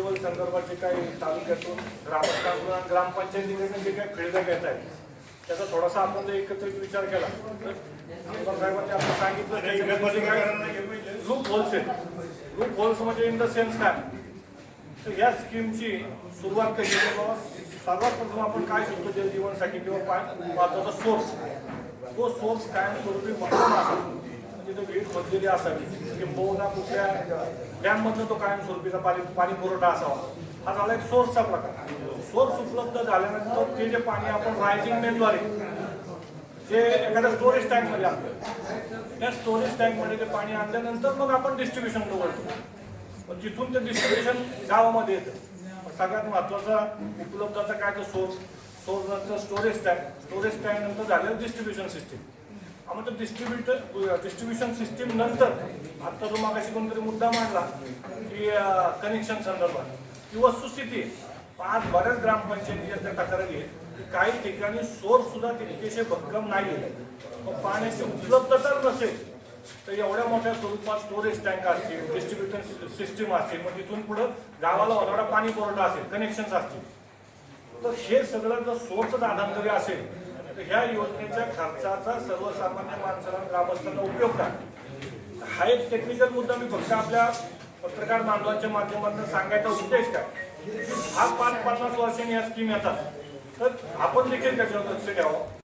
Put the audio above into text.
Level संदर्भात जे काही तालुक्यातून ग्रामस्थांकडून आणि ग्रामपंचायतीकडून जे काही फीडबॅक येत आहे त्याचा थोडासा आपण जर एकत्रित विचार केला तर साहेबांनी आपण सांगितलं लूप होल्स आहेत. लूप होल्स म्हणजे इन द सेन्स काय तर या स्कीमची सुरुवात कशी बाबा सर्वात प्रथम आपण काय शिकतो जल जीवनसाठी किंवा महत्वाचा सोर्स तो सोर्स कायमस्वरूपी महत्त्वाचा असावा म्हणजे तो विहीर खोदलेली असावी किंबहुना कुठल्या डॅममधनं तो कायमस्वरूपीचा पाणी पुरवठा असावा. हा झाला एक सोर्सचा प्रकार. सोर्स उपलब्ध झाल्यानंतर ते जे पाणी आपण रायझिंग मेनद्वारे जे एखाद्या स्टोरेज टँकमध्ये आणतो त्या स्टोरेज टँकमध्ये ते पाणी आणल्यानंतर मग आपण डिस्ट्रीब्युशन करतो. पण जिथून ते डिस्ट्रीब्युशन गावामध्ये येतं सगळ्यात महत्त्वाचा उपलब्धता काय तर सोर्स नंतर स्टोरेज टँक नंतर झालेलं डिस्ट्रीब्युशन सिस्टीम. मग तो डिस्ट्रीब्युशन सिस्टीम नंतर आता जो मागाशी कोणतरी मुद्दा मांडला की कनेक्शन संदर्भात ही वस्तुस्थिती आज बऱ्याच ग्रामपंचायतीच्या तक्रारी आहेत की काही ठिकाणी सोर्स सुद्धा तितकेसे भक्कम नाही आहे. मग पाण्याची उपलब्धता नसेल तर एवढ्या मोठ्या स्वरूपात स्टोरेज टँक असतील डिस्ट्रीब्युशन सिस्टीम असतील मग तिथून पुढे गावाला होणारा पाणी पुरवठा असेल कनेक्शन्स असतील तर हे सगळं जर सोर्सच आधार असेल तर ह्या योजनेच्या खर्चाचा सर्वसामान्य माणसाला ग्रामस्थांना उपयोग काय. हा एक टेक्निकल मुद्दा मी फक्त आपल्या पत्रकार बांधवांच्या माध्यमातून सांगायचा उद्देश काय हा 50 वर्षांनी या स्कीम येतात तर आपण देखील त्याच्यावर लक्ष द्यावं.